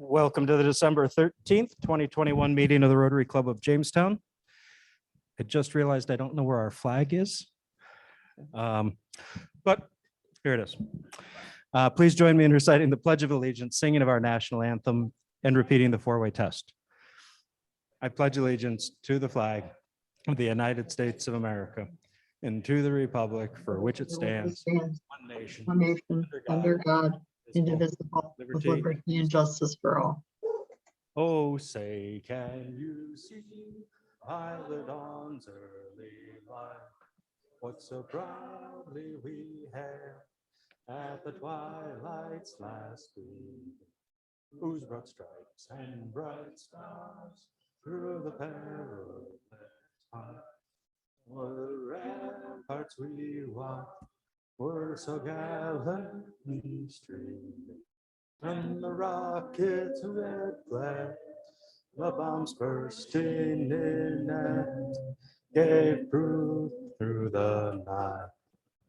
Welcome to the December 13th, 2021 meeting of the Rotary Club of Jamestown. I just realized I don't know where our flag is, but here it is. Please join me in reciting the Pledge of Allegiance, singing of our national anthem, and repeating the four-way test. I pledge allegiance to the flag of the United States of America and to the republic for which it stands, one nation, under God, indivisible, with liberty and justice for all. Oh, say, can you see violet dawn's early light? What so proudly we hailed at the twilight's last gleam, whose broad stripes and bright stars through the perilous time the ramparts we walked were so gallantly streaming, and the rockets' red glare, the bombs bursting in and gave proof through the night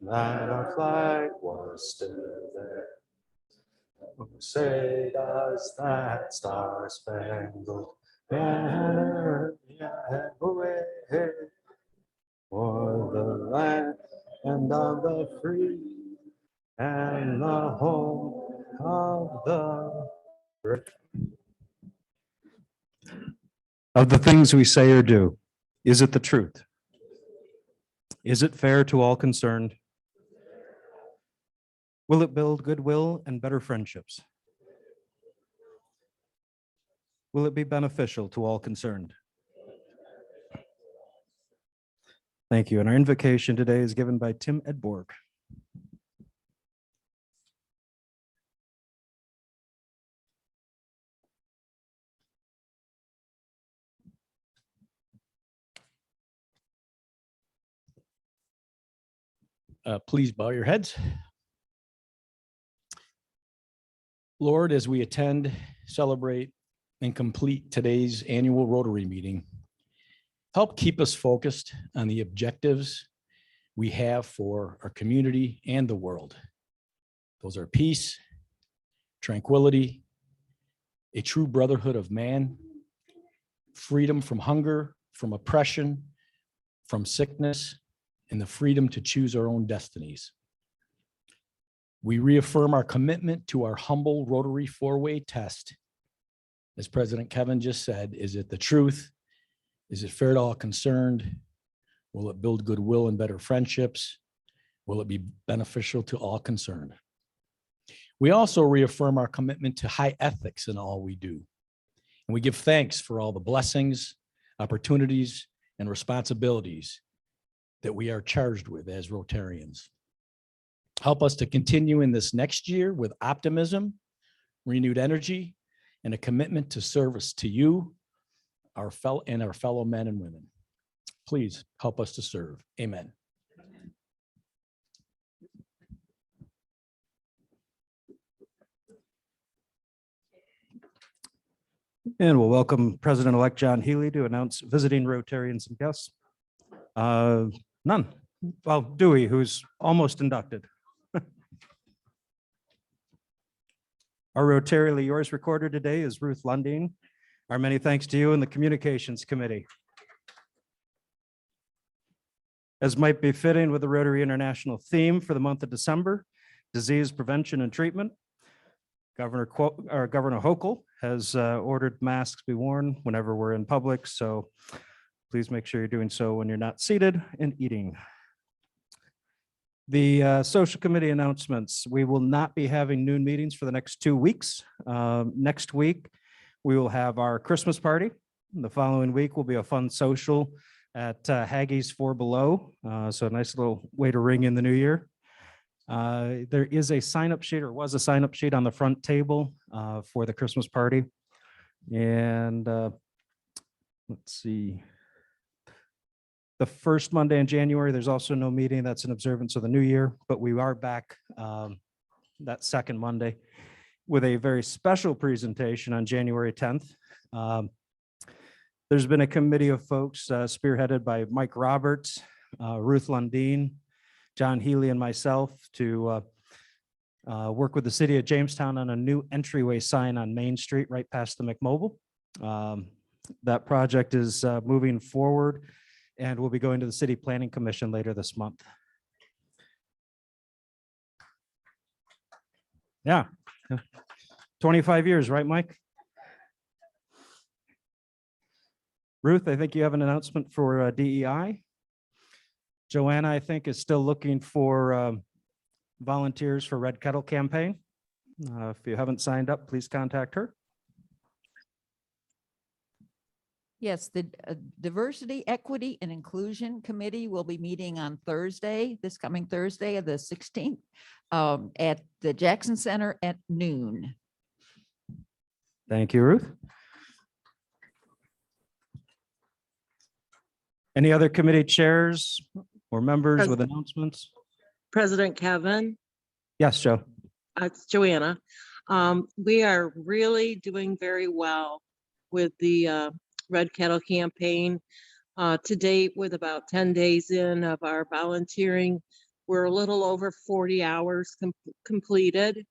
that our flag was still there. Oh, say does that star-spangled banner yet wave for the land and of the free and the home of the brave. Of the things we say or do, is it the truth? Is it fair to all concerned? Will it build goodwill and better friendships? Will it be beneficial to all concerned? Thank you. And our invocation today is given by Tim Edborg. Please bow your heads. Lord, as we attend, celebrate, and complete today's annual Rotary meeting, help keep us focused on the objectives we have for our community and the world. Those are peace, tranquility, a true brotherhood of man, freedom from hunger, from oppression, from sickness, and the freedom to choose our own destinies. We reaffirm our commitment to our humble Rotary four-way test. As President Kevin just said, is it the truth? Is it fair to all concerned? Will it build goodwill and better friendships? Will it be beneficial to all concerned? We also reaffirm our commitment to high ethics in all we do. And we give thanks for all the blessings, opportunities, and responsibilities that we are charged with as Rotarians. Help us to continue in this next year with optimism, renewed energy, and a commitment to service to you, our fellow men and women. Please help us to serve. Amen. And we'll welcome President-elect John Healy to announce visiting Rotarians and guests. None. Well, Dewey, who's almost inducted. Our Rotarially Yours recorder today is Ruth Lundeen. Our many thanks to you and the Communications Committee. As might be fitting with the Rotary International theme for the month of December, disease prevention and treatment, Governor Hochul has ordered masks be worn whenever we're in public, so please make sure you're doing so when you're not seated and eating. The social committee announcements. We will not be having noon meetings for the next 2 weeks. Next week, we will have our Christmas party. The following week will be a fun social at Haggie's Four Below. So a nice little way to ring in the new year. There is a sign-up sheet, or was a sign-up sheet on the front table for the Christmas party. And let's see. The first Monday in January, there's also no meeting. That's an observance of the new year, but we are back that second Monday with a very special presentation on January 10th. There's been a committee of folks spearheaded by Mike Roberts, Ruth Lundeen, John Healy, and myself to work with the city of Jamestown on a new entryway sign on Main Street right past the McMobile. That project is moving forward and will be going to the City Planning Commission later this month. Yeah. 25 years, right, Mike? Ruth, I think you have an announcement for DEI. Joanna, I think, is still looking for volunteers for Red Kettle campaign. If you haven't signed up, please contact her. Yes, the Diversity, Equity, and Inclusion Committee will be meeting on Thursday, this coming Thursday, the 16th, at the Jackson Center at noon. Thank you, Ruth. Any other committee chairs or members with announcements? President Kevin, Yes, Joe. it's Joanna. We are really doing very well with the Red Kettle campaign. To date, with about 10 days in of our volunteering, we're a little over 40 hours completed,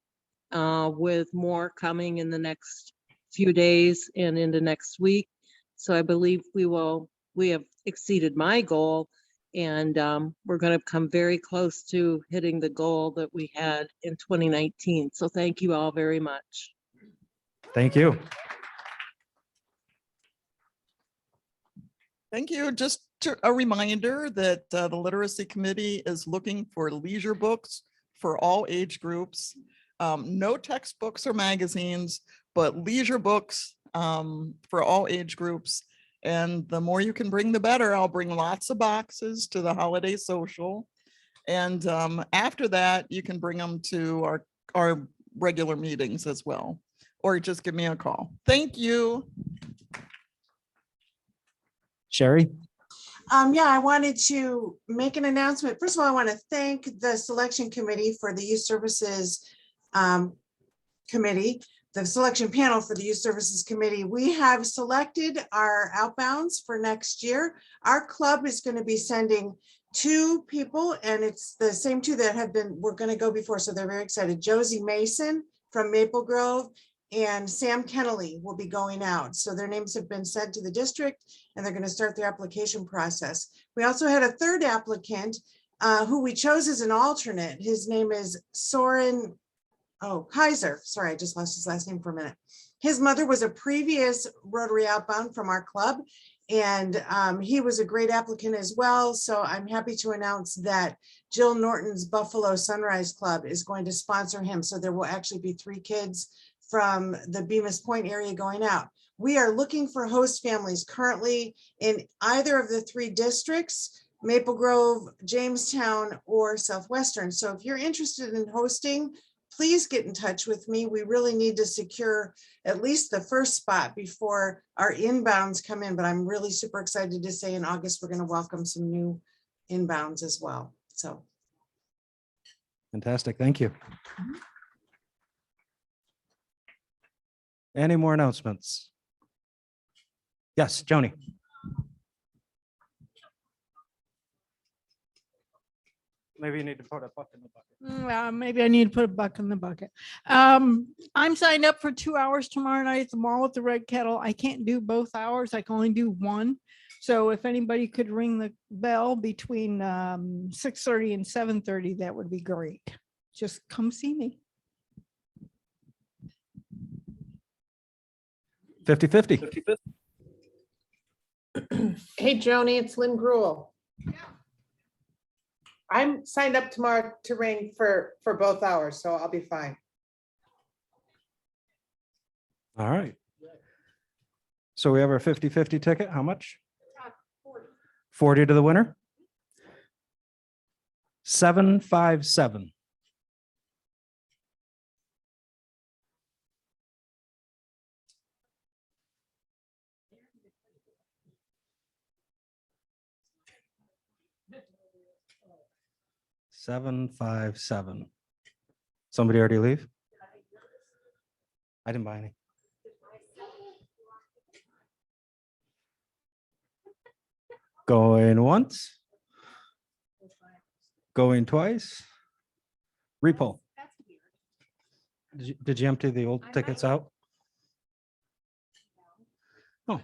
with more coming in the next few days and into next week. So I believe we have exceeded my goal, and we're going to come very close to hitting the goal that we had in 2019. So thank you all very much. Thank you. Thank you. Just a reminder that the Literacy Committee is looking for leisure books for all age groups. No textbooks or magazines, but leisure books for all age groups. And the more you can bring, the better. I'll bring lots of boxes to the holiday social. And after that, you can bring them to our regular meetings as well, or just give me a call. Thank you. Sherry? Yeah, I wanted to make an announcement. First of all, I want to thank the selection committee for the youth services committee, the selection panel for the youth services committee. We have selected our outbounds for next year. Our club is going to be sending 2 people, and it's the same 2 that were going to go before. So they're very excited. Josie Mason from Maple Grove and Sam Kennelly will be going out. So their names have been sent to the district, and they're going to start their application process. We also had a 3rd applicant who we chose as an alternate. His name is Soren Kaiser. Sorry, I just lost his last name for a minute. His mother was a previous Rotary outbound from our club, and he was a great applicant as well. So I'm happy to announce that Jill Norton's Buffalo Sunrise Club is going to sponsor him. So there will actually be 3 kids from the Bemis Point area going out. We are looking for host families currently in either of the 3 districts, Maple Grove, Jamestown, or Southwestern. So if you're interested in hosting, please get in touch with me. We really need to secure at least the first spot before our inbounds come in, but I'm really super excited to say in August, we're going to welcome some new inbounds as well. So. Fantastic. Thank you. Any more announcements? Yes, Joni. Maybe you need to put a buck in the bucket. Maybe I need to put a buck in the bucket. I'm signed up for 2 hours tomorrow night at the mall at the Red Kettle. I can't do both hours. I can only do one. So if anybody could ring the bell between 6:30 and 7:30, that would be great. Just come see me. 50-50. Hey, Joni, it's Lynn Gruel. I'm signed up tomorrow to ring for both hours, so I'll be fine. All right. So we have our 50-50 ticket. How much? 40 to the winner. 757. $757. Somebody already leave? I didn't buy any. Going once. Going twice. Repo. Did you empty the old tickets out? Oh.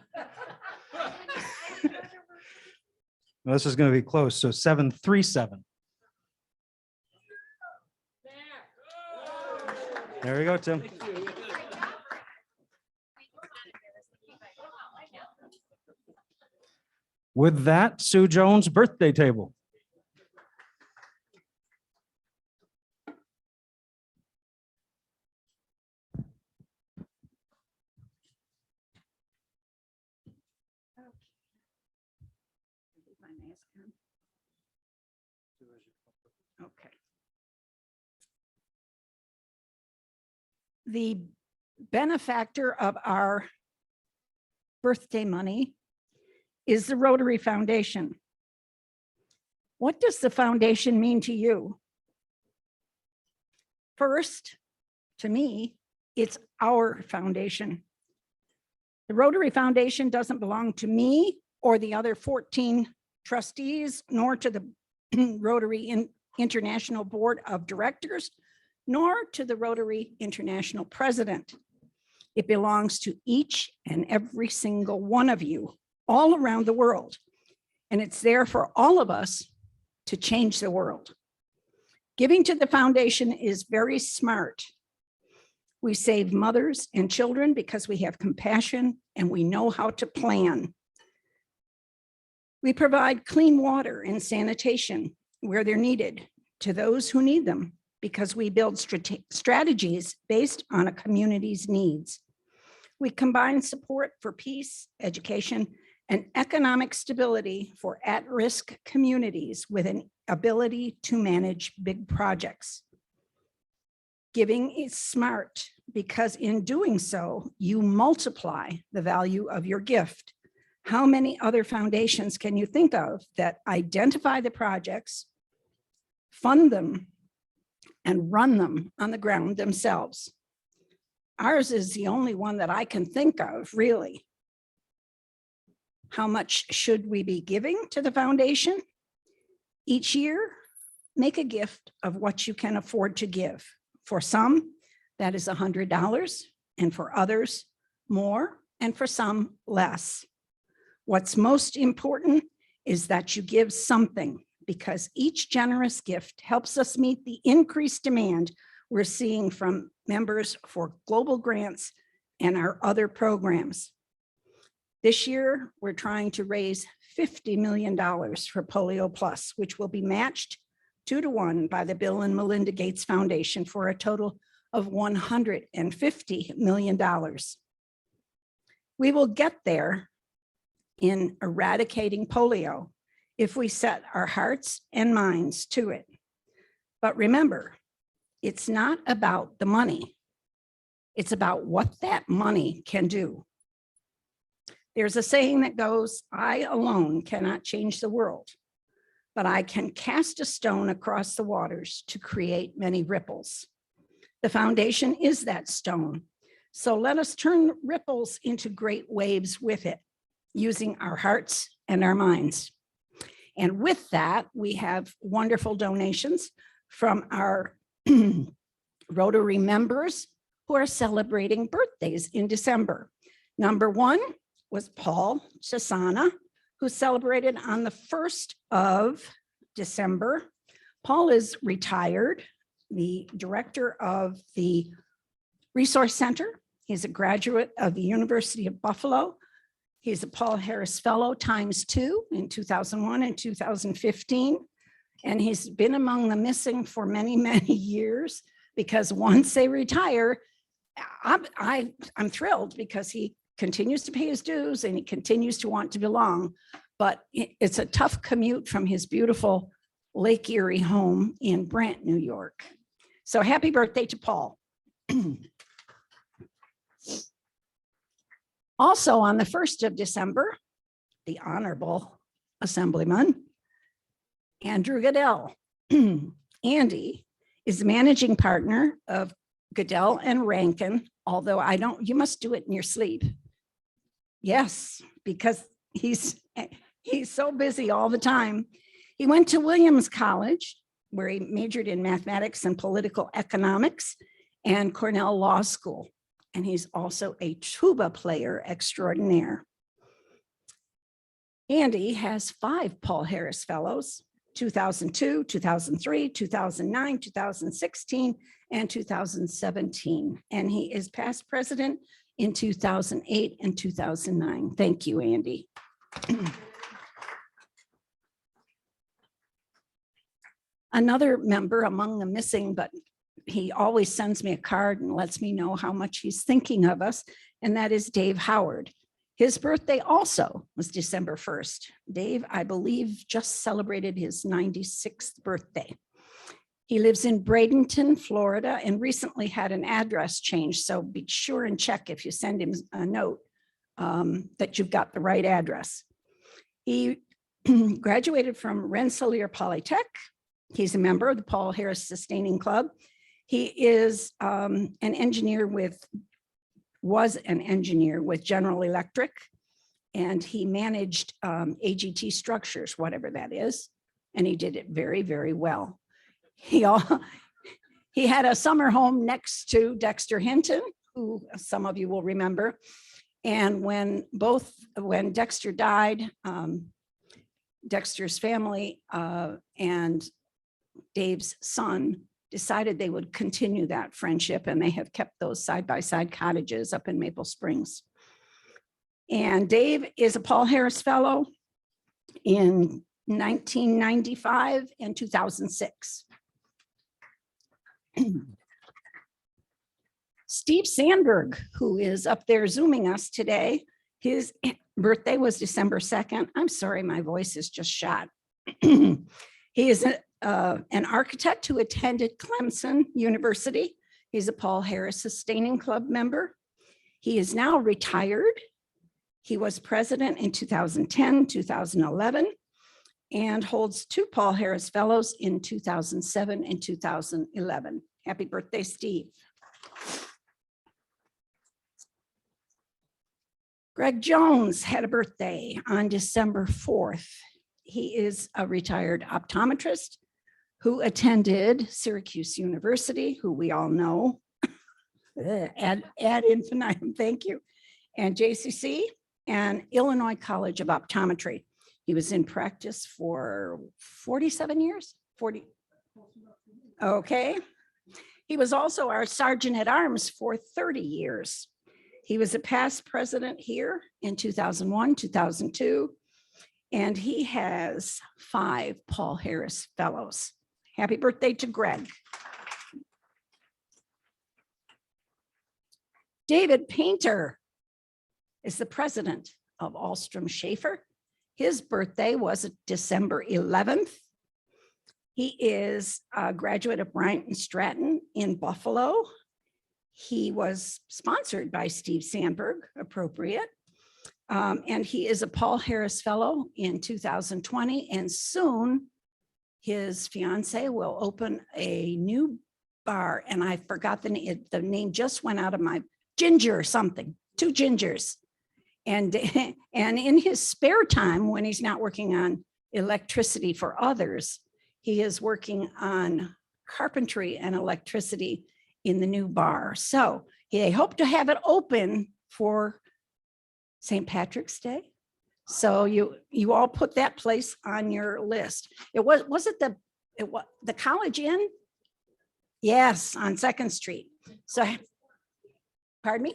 Well, this is going to be close. So 737. There we go, Tim. With that, Sue Jones' birthday table. Okay. The benefactor of our birthday money is the Rotary Foundation. What does the foundation mean to you? First, to me, it's our foundation. The Rotary Foundation doesn't belong to me or the other 14 trustees, nor to the Rotary International Board of Directors, nor to the Rotary International President. It belongs to each and every single one of you all around the world. And it's there for all of us to change the world. Giving to the foundation is very smart. We save mothers and children because we have compassion and we know how to plan. We provide clean water and sanitation where they're needed to those who need them because we build strategies based on a community's needs. We combine support for peace, education, and economic stability for at-risk communities with an ability to manage big projects. Giving is smart because in doing so, you multiply the value of your gift. How many other foundations can you think of that identify the projects, fund them, and run them on the ground themselves? Ours is the only one that I can think of, really. How much should we be giving to the foundation? Each year, make a gift of what you can afford to give. For some, that is $100, and for others, more, and for some, less. What's most important is that you give something, because each generous gift helps us meet the increased demand we're seeing from members for global grants and our other programs. This year, we're trying to raise $50 million for Polio Plus, which will be matched 2-to-1 by the Bill and Melinda Gates Foundation for a total of $150 million. We will get there in eradicating polio if we set our hearts and minds to it. But remember, it's not about the money. It's about what that money can do. There's a saying that goes, I alone cannot change the world, but I can cast a stone across the waters to create many ripples. The foundation is that stone. So let us turn ripples into great waves with it, using our hearts and our minds. And with that, we have wonderful donations from our Rotary members who are celebrating birthdays in December. Number 1 was Paul Chasana, who celebrated on the 1st of December. Paul is retired, the director of the Resource Center. He's a graduate of the University of Buffalo. He's a Paul Harris Fellow ×2 in 2001 and 2015. And he's been among the missing for many, many years, because once they retire, I'm thrilled because he continues to pay his dues and he continues to want to belong. But it's a tough commute from his beautiful Lake Erie home in Brant, New York. So happy birthday to Paul. Also on the 1st of December, the Honorable Assemblyman Andrew Goodell. Andy is the managing partner of Goodell and Rankin, although you must do it in your sleep. Yes, because he's so busy all the time. He went to Williams College, where he majored in mathematics and political economics, and Cornell Law School. And he's also a tuba player extraordinaire. Andy has 5 Paul Harris Fellows, 2002, 2003, 2009, 2016, and 2017. And he is past president in 2008 and 2009. Thank you, Andy. Another member among the missing, but he always sends me a card and lets me know how much he's thinking of us, and that is Dave Howard. His birthday also was December 1st. Dave, I believe, just celebrated his 96th birthday. He lives in Bradenton, Florida, and recently had an address change. So be sure and check if you send him a note that you've got the right address. He graduated from Rensselaer Polytech. He's a member of the Paul Harris Sustaining Club. He is was an engineer with General Electric, and he managed AGT structures, whatever that is, and he did it very, very well. He had a summer home next to Dexter Hinton, who some of you will remember. And when Dexter died, Dexter's family and Dave's son decided they would continue that friendship, and they have kept those side-by-side cottages up in Maple Springs. And Dave is a Paul Harris Fellow in 1995 and 2006. Steve Sandberg, who is up there Zooming us today, his birthday was December 2nd. I'm sorry, my voice is just shot. He is an architect who attended Clemson University. He's a Paul Harris Sustaining Club member. He is now retired. He was president in 2010, 2011, and holds 2 Paul Harris Fellows in 2007 and 2011. Happy birthday, Steve. Greg Jones had a birthday on December 4th. He is a retired optometrist who attended Syracuse University, who we all know, ad infinitum, thank you, and JCC and Illinois College of Optometry. He was in practice for 47 years, 40. Okay. He was also our Sergeant at Arms for 30 years. He was a past president here in 2001, 2002, and he has 5 Paul Harris Fellows. Happy birthday to Greg. David Painter is the president of Alstrom Schaefer. His birthday was December 11th. He is a graduate of Bryant and Stratton in Buffalo. He was sponsored by Steve Sandberg, appropriate. And he is a Paul Harris Fellow in 2020, and soon his fiance will open a new bar, and I forgot the name. The name just went out of my Ginger or something, 2 Gingers. And in his spare time, when he's not working on electricity for others, he is working on carpentry and electricity in the new bar. So they hope to have it open for St. Patrick's Day. So you all put that place on your list. It was it the College Inn? Yes, on 2nd Street. So, pardon me?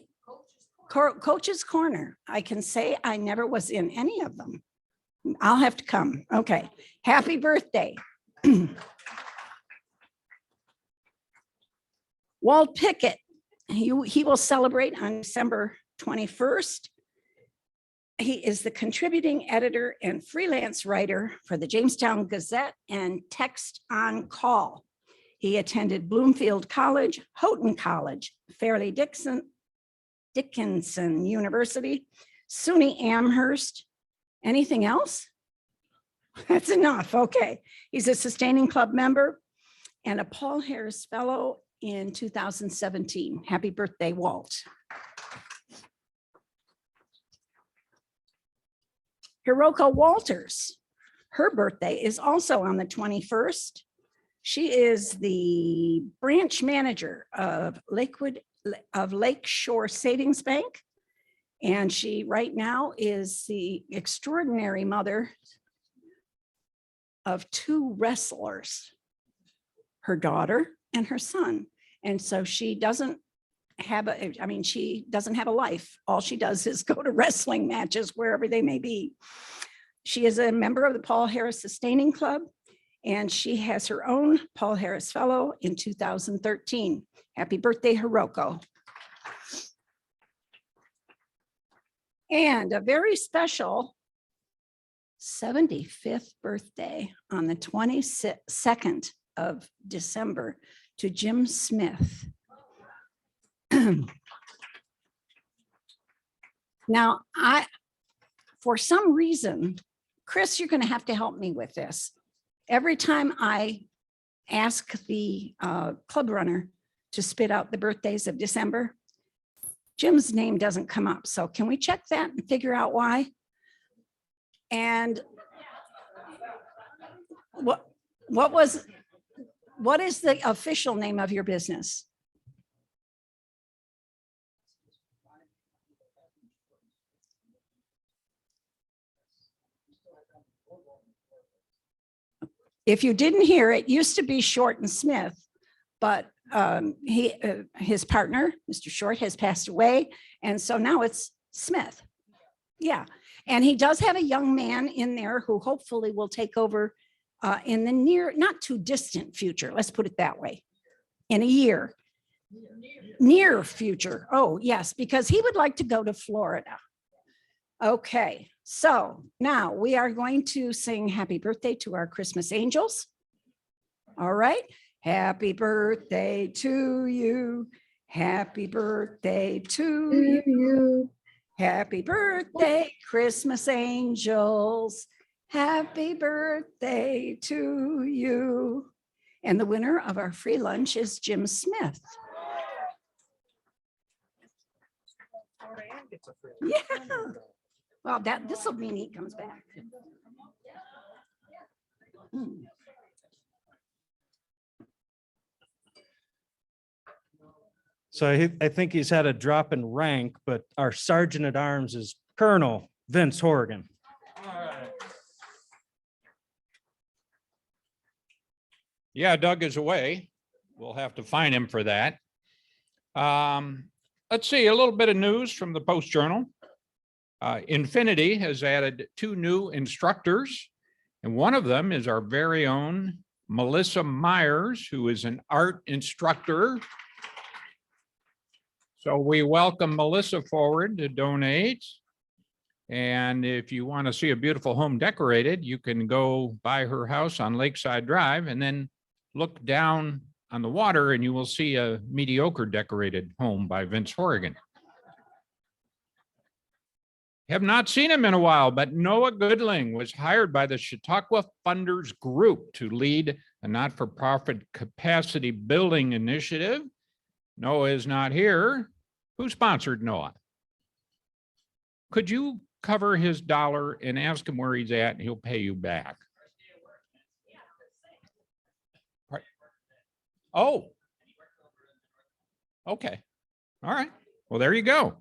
Coach's Corner. I can say I never was in any of them. I'll have to come. Okay. Happy birthday. Walt Pickett. He will celebrate on December 21st. He is the contributing editor and freelance writer for the Jamestown Gazette and Text on Call. He attended Bloomfield College, Houghton College, Fairleigh Dickinson University, SUNY Amherst. Anything else? That's enough. Okay. He's a Sustaining Club member and a Paul Harris Fellow in 2017. Happy birthday, Walt. Hiroko Walters. Her birthday is also on the 21st. She is the branch manager of Lakeshore Savings Bank. And she right now is the extraordinary mother of 2 wrestlers, her daughter and her son. And so she doesn't have she doesn't have a life. All she does is go to wrestling matches wherever they may be. She is a member of the Paul Harris Sustaining Club, and she has her own Paul Harris Fellow in 2013. Happy birthday, Hiroko. And a very special 75th birthday on the 22nd of December to Jim Smith. Now, for some reason, Chris, you're going to have to help me with this. Every time I ask the club runner to spit out the birthdays of December, Jim's name doesn't come up. So can we check that and figure out why? And what is the official name of your business? If you didn't hear, it used to be Short and Smith, but his partner, Mr. Short, has passed away. And so now it's Smith. Yeah. And he does have a young man in there who hopefully will take over in the not too distant future. Let's put it that way. In a year. Near future. Oh, yes, because he would like to go to Florida. Okay. So now we are going to sing happy birthday to our Christmas angels. All right. Happy birthday to you. Happy birthday to you. Happy birthday, Christmas angels. Happy birthday to you. And the winner of our free lunch is Jim Smith. Yeah. Well, this will mean he comes back. So I think he's had a drop in rank, but our sergeant at arms is Colonel Vince Horgan. Yeah, Doug is away. We'll have to find him for that. Let's see, a little bit of news from the Post Journal. Infinity has added 2 new instructors, and one of them is our very own Melissa Myers, who is an art instructor. So we welcome Melissa forward to donate. And if you want to see a beautiful home decorated, you can go by her house on Lakeside Drive and then look down on the water and you will see a mediocre decorated home by Vince Horgan. Have not seen him in a while, but Noah Goodling was hired by the Chautauqua Funders Group to lead a not-for-profit capacity building initiative. Noah is not here. Who sponsored Noah? Could you cover his dollar and ask him where he's at and he'll pay you back? Oh, okay. All right. Well, there you go.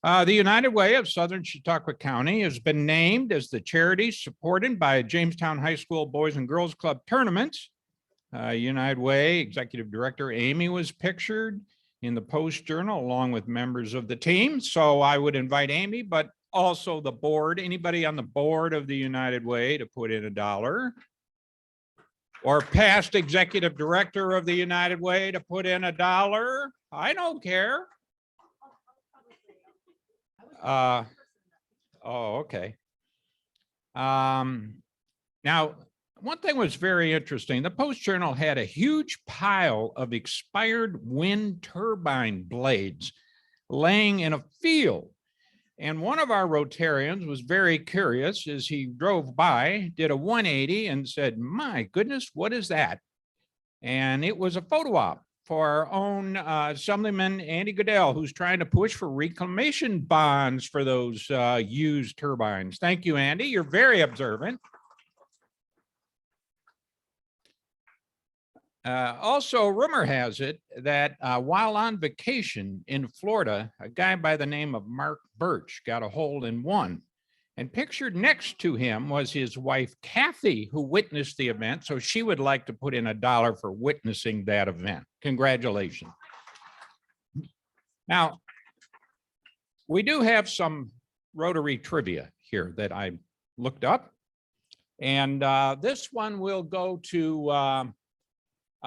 The United Way of Southern Chautauqua County has been named as the charity supported by Jamestown High School Boys and Girls Club tournaments. United Way Executive Director Amy was pictured in the Post Journal along with members of the team. So I would invite Amy, but also the board, anybody on the board of the United Way to put in $1. Or past executive director of the United Way to put in $1. I don't care. Oh, okay. Now, one thing was very interesting. The Post Journal had a huge pile of expired wind turbine blades laying in a field. And one of our Rotarians was very curious as he drove by, did a 180 and said, my goodness, what is that? And it was a photo op for our own Assemblyman Andy Goodell, who's trying to push for reclamation bonds for those used turbines. Thank you, Andy. You're very observant. Also, rumor has it that while on vacation in Florida, a guy by the name of Mark Birch got a hole in one. And pictured next to him was his wife, Kathy, who witnessed the event. So she would like to put in $1 for witnessing that event. Congratulations. Now, we do have some Rotary trivia here that I looked up. And this one will go to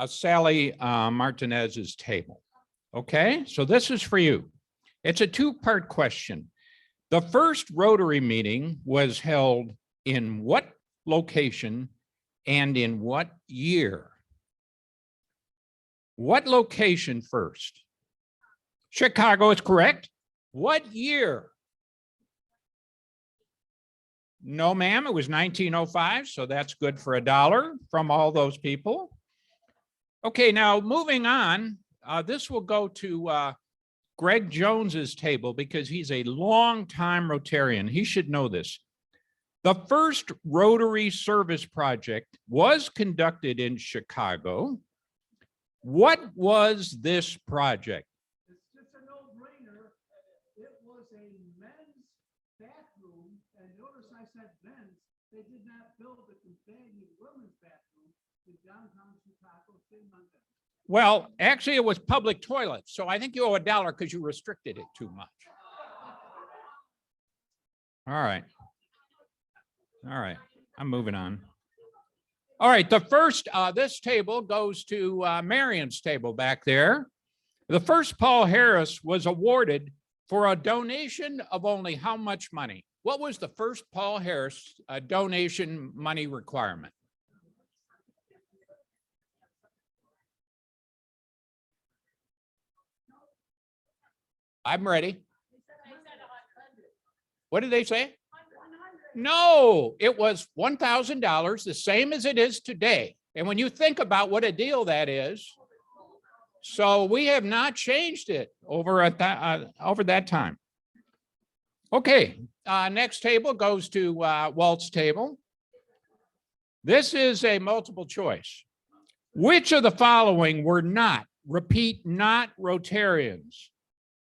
Sally Martinez's table. Okay, so this is for you. It's a two-part question. The first Rotary meeting was held in what location and in what year? What location first? Chicago is correct. What year? No, ma'am, it was 1905, so that's good for $1 from all those people. Okay, now moving on, this will go to Greg Jones's table because he's a longtime Rotarian. He should know this. The first Rotary service project was conducted in Chicago. What was this project? It's just a no-brainer. It was a men's bathroom, and notice I said men's. They did not build a companion women's bathroom in downtown Chicago. Shame on them. Well, actually, it was public toilets, so I think you owe $1 because you restricted it too much. All right. All right, I'm moving on. All right, the first, this table goes to Marion's table back there. The first Paul Harris was awarded for a donation of only how much money? What was the first Paul Harris donation money requirement? I'm ready. What did they say? No, it was $1,000, the same as it is today. And when you think about what a deal that is, so we have not changed it over that time. Okay, next table goes to Walt's table. This is a multiple choice. Which of the following were not, repeat, not Rotarians?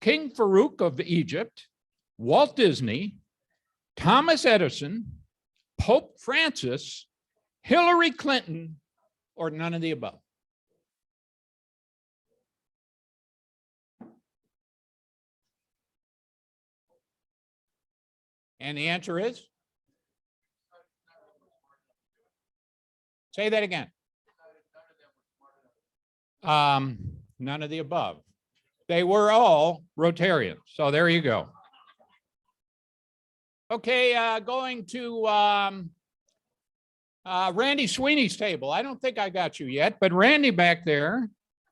King Farouk of Egypt, Walt Disney, Thomas Edison, Pope Francis, Hillary Clinton, or none of the above? And the answer is? Say that again. None of the above. They were all Rotarians. So there you go. Okay, going to Randy Sweeney's table. I don't think I got you yet, but Randy back there,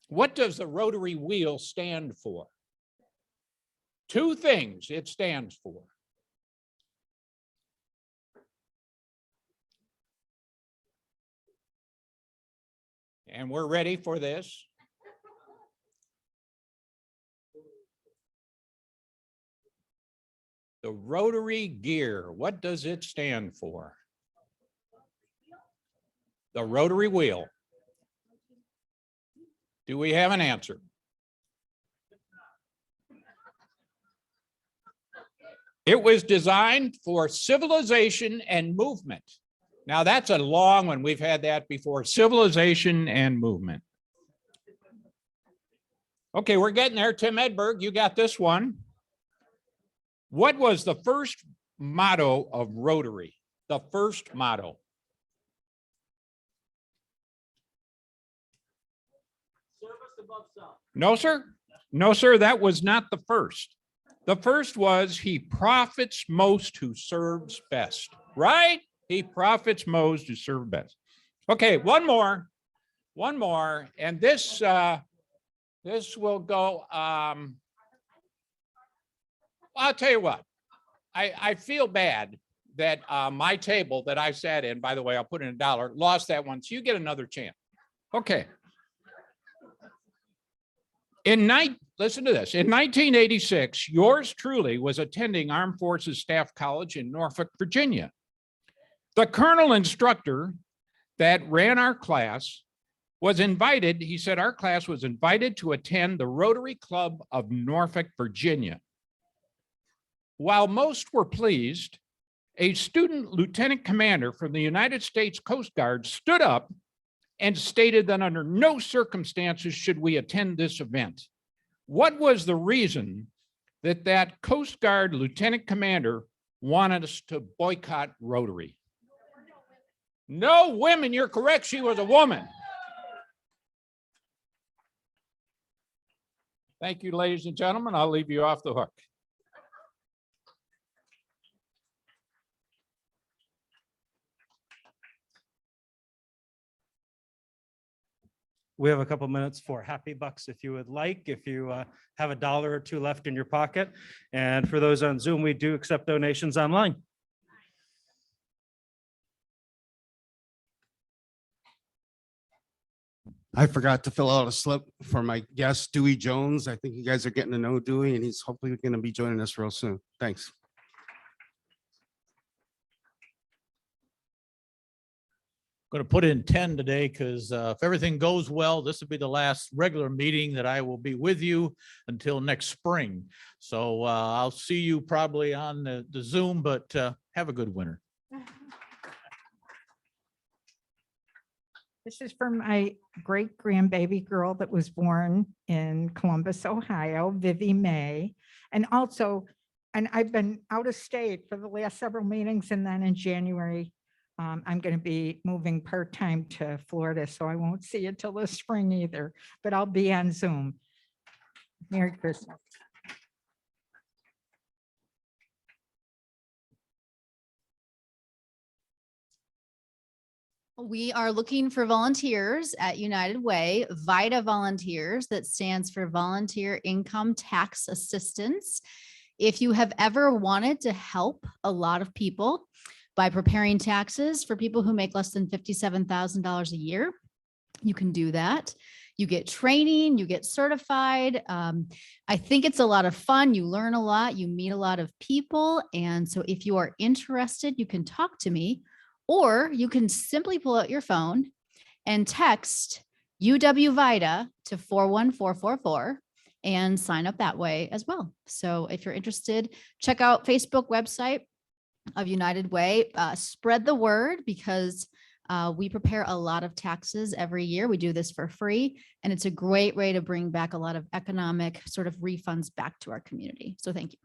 what does the Rotary wheel stand for? Two things it stands for. And we're ready for this. The Rotary gear, what does it stand for? The Rotary wheel. Do we have an answer? It was designed for civilization and movement. Now that's a long one. We've had that before. Civilization and movement. Okay, we're getting there. Tim Edberg, you got this one. What was the first motto of Rotary? The first motto. Service above self. No, sir. No, sir. That was not the first. The first was he profits most who serves best, right? He profits most who serve best. Okay, one more. And this, this will go, I'll tell you what, I feel bad that my table that I sat in, by the way, I'll put in $1, lost that one. So you get another chance. Okay. Listen to this. In 1986, yours truly was attending Armed Forces Staff College in Norfolk, Virginia. The colonel instructor that ran our class was invited, he said, our class was invited to attend the Rotary Club of Norfolk, Virginia. While most were pleased, a student lieutenant commander from the United States Coast Guard stood up and stated that under no circumstances should we attend this event. What was the reason that that Coast Guard lieutenant commander wanted us to boycott Rotary? No women, you're correct, she was a woman. Thank you, ladies and gentlemen. I'll leave you off the hook. We have a couple minutes for happy bucks if you would like, if you have $1 or $2 left in your pocket. And for those on Zoom, we do accept donations online. I forgot to fill out a slip for my guest, Dewey Jones. I think you guys are getting to know Dewey, and he's hopefully going to be joining us real soon. Thanks. Going to put in 10 today because if everything goes well, this will be the last regular meeting that I will be with you until next spring. So I'll see you probably on the Zoom, but have a good winter. This is for my great grandbaby girl that was born in Columbus, Ohio, Vivi May. And also, and I've been out of state for the last several meetings, and then in January, I'm going to be moving part-time to Florida, so I won't see you till this spring either, but I'll be on Zoom. Merry Christmas. We are looking for volunteers at United Way, VITA volunteers, that stands for Volunteer Income Tax Assistance. If you have ever wanted to help a lot of people by preparing taxes for people who make less than $57,000 a year, you can do that. You get training, you get certified. I think it's a lot of fun. You learn a lot, you meet a lot of people. And so if you are interested, you can talk to me, or you can simply pull out your phone and text UW VITA to 41444 and sign up that way as well. So if you're interested, check out Facebook website of United Way. Spread the word, because we prepare a lot of taxes every year. We do this for free, and it's a great way to bring back a lot of economic sort of refunds back to our community. So thank you.